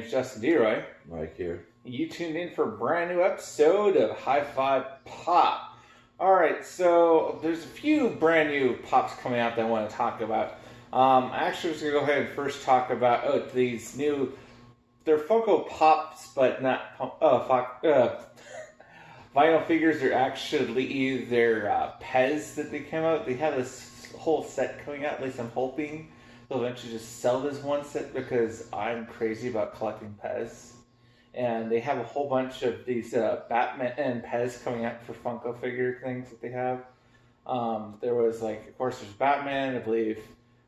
name's Justin DeRoy. Mike here. You tuned in for a brand new episode of Five Pop. Alright, so there's a few brand new pops coming out that I want to talk about. I actually was going to go ahead and first talk about these new, they're Funko Pops, but not vinyl figures. They're actually their Pez that they came out. They have this whole set coming out, at least I'm hoping. They'll eventually just sell this one set because I'm crazy about collecting Pez. And they have a whole bunch of these Batman and Pez coming out for Funko figure things that they have. There was, like, of course, there's Batman, I believe,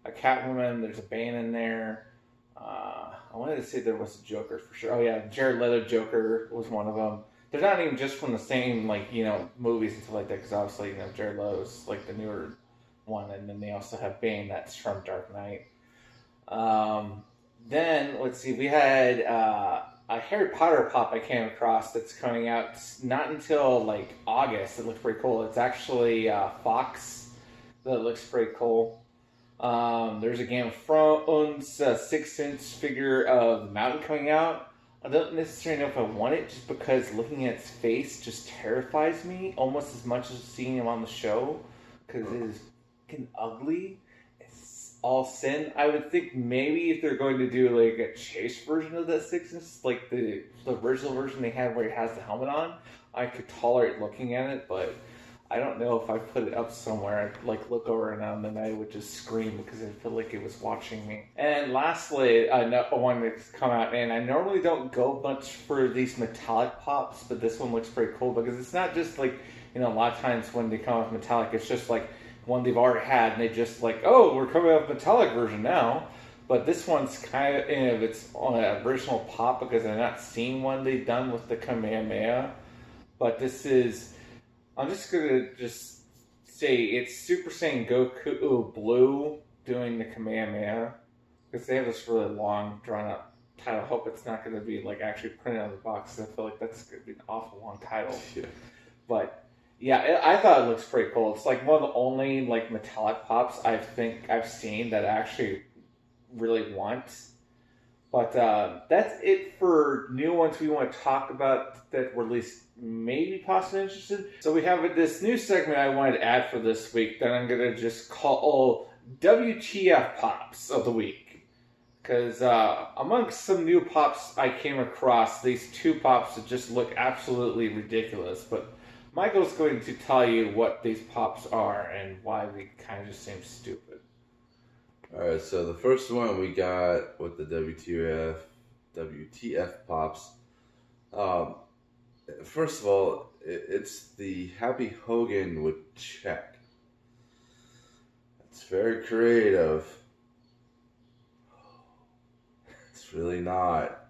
a Catwoman, there's a Bane in there. I wanted to say there was a Joker for sure. Oh, yeah, Jared Leto Joker was one of them. They're not even just from the same, like, movies and stuff like that, because obviously, Jared Leto's, like, the newer one, and then they also have Bane, that's from Dark Knight. Then, let's see, we had a Harry Potter pop I came across that's coming out not until, like, August. It looks pretty cool. It's actually Fox that looks pretty cool. There's a Game of Thrones 6-inch figure of the Mountain coming out. I don't necessarily know if I want it, just because looking at its face just terrifies me almost as much as seeing him on the show, because it is fucking ugly. It's all sin. I would think maybe if they're going to do like a chase version of that 6-inch, like the original version they had where he has the helmet on, I could tolerate looking at it, but I don't know if I put it up somewhere, I'd like look over now and then I would just scream because I feel like it was watching me. And lastly, one that's come out, and I normally don't go much for these metallic pops, but this one looks pretty cool because it's not just like, a lot of times when they come out with metallic, it's just like one they've already had and they just like, oh, we're coming out with metallic version now. But this one's kind of, it's on an original pop because I've not seen one they've done with the Kamehameha. But this is, I'm just going to just say it's Super Saiyan Goku Blue doing the Kamehameha. Because they have this really long, drawn-out title. I hope it's not going to be like actually printed on the box. I feel like that's going to be an awful long title. Yeah. But yeah, I thought it looks pretty cool. It's like one of the only like metallic pops I think I've seen that I actually really want. But that's it for new ones we want to talk about that we're at least maybe possibly interested. So we have this new segment I wanted to add for this week that I'm going to just call WTF Pops of the Week. Because amongst some new pops I came across, these two pops that just look absolutely ridiculous. But Michael's going to tell you what these pops are and why they kind of just seem stupid. Alright, so the first one we got with the WTF Pops. First of all, it's the Happy Hogan with check. It's very creative. It's really not.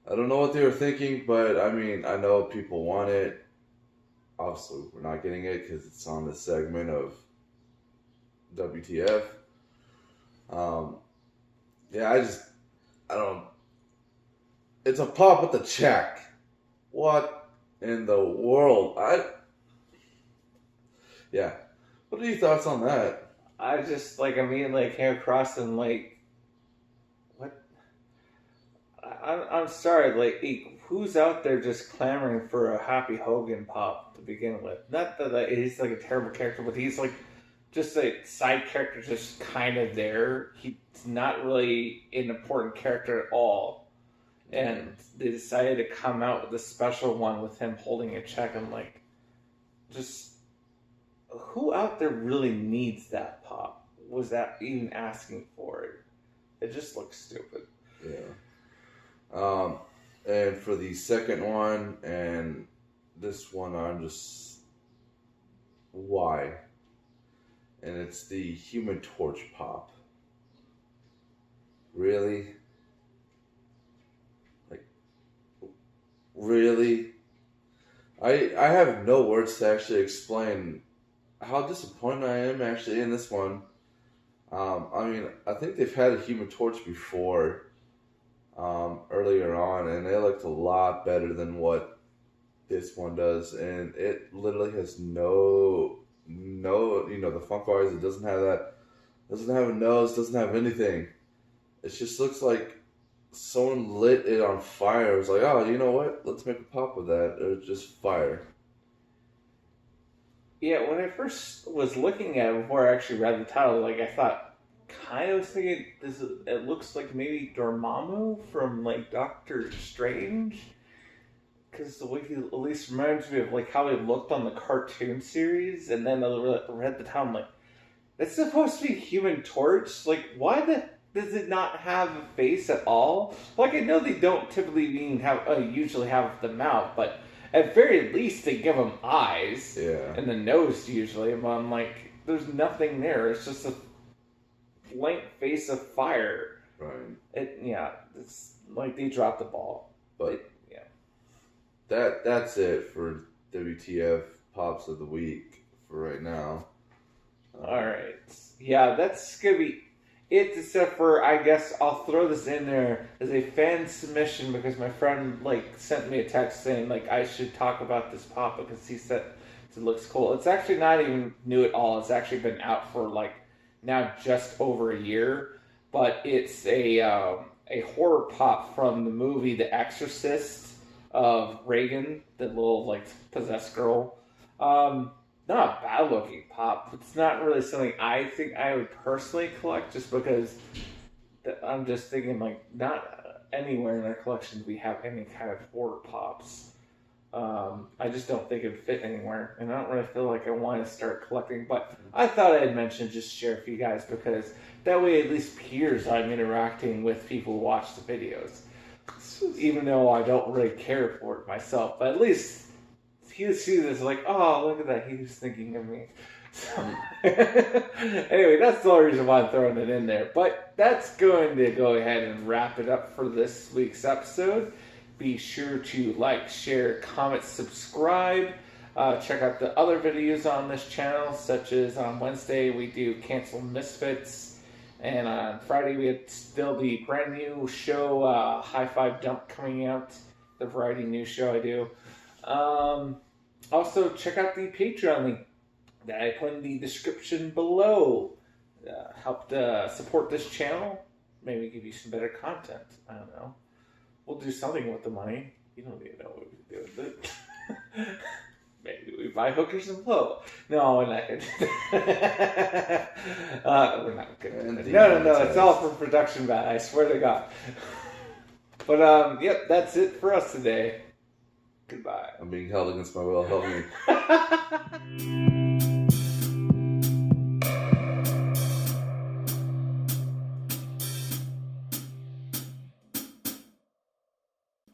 I don't know what they were thinking, but I mean, I know people want it. Obviously, we're not getting it because it's on the segment of WTF. Yeah, I don't. It's a pop with a check. What in the world? Yeah. What are your thoughts on that? I just came across and like, what? I'm sorry, like, who's out there just clamoring for a Happy Hogan pop to begin with? Not that he's like a terrible character, but he's like just a side character, just kind of there. He's not really an important character at all. And they decided to come out with a special one with him holding a check. I'm like, just who out there really needs that pop? Was that even asking for it? It just looks stupid. Yeah. And for the second one, and this one, I'm just, why? And it's the Human Torch pop. Really? Like, really? I have no words to actually explain how disappointed I am actually in this one. I mean, I think they've had a Human Torch before, earlier on, and it looked a lot better than what this one does, and it literally has no, the Funko eyes, it doesn't have that, doesn't have a nose, doesn't have anything. It just looks like someone lit it on fire. It was like, oh, you know what? Let's make a pop with that. It was just fire. Yeah, when I first was looking at it before I actually read the title, like I thought, kind of was thinking it looks like maybe Dormammu from like Doctor Strange, because the way he at least reminds me of like how he looked on the cartoon series, and then I read the title, I'm like, it's supposed to be Human Torch. Like, does it not have a face at all? Like, I know they don't typically usually have the mouth, but at very least they give them eyes. Yeah. And the nose usually. But I'm like, there's nothing there. It's just a blank face of fire. Right. It's like they dropped the ball. But that's it for WTF Pops of the Week for right now. Alright. Yeah, that's going to be it, except for, I guess, I'll throw this in there as a fan submission because my friend, like, sent me a text saying, like, I should talk about this pop because he said it looks cool. It's actually not even new at all. It's actually been out for, like, now just over a year. But it's a horror pop from the movie The Exorcist of Reagan, the little, like, possessed girl. Not a bad looking pop. It's not really something I think I would personally collect just because I'm just thinking like not anywhere in our collection do we have any kind of horror pops. I just don't think it would fit anywhere, and I don't really feel like I want to start collecting, but I thought I'd mention just share for you guys because that way it at least appears I'm interacting with people who watch the videos. Even though I don't really care for it myself, but at least he see this like, oh, look at that, he was thinking of me. So, anyway, that's the only reason why I'm throwing it in there. But that's going to go ahead and wrap it up for this week's episode. Be sure to like, share, comment, subscribe. Check out the other videos on this channel, such as on Wednesday we do Cancel Misfits. And on Friday we have still the brand new show, High Five Dump, coming out. The variety news show I do. Also, check out the Patreon link that I put in the description below. Help support this channel. Maybe give you some better content. I don't know. We'll do something with the money. You don't even know what we do with it. Maybe we buy hookers and blow. No, we're not going to do that. We're not going to do that. No. It's all for production value. I swear to God. But, yep, that's it for us today. Goodbye. I'm being held against my will. Help me.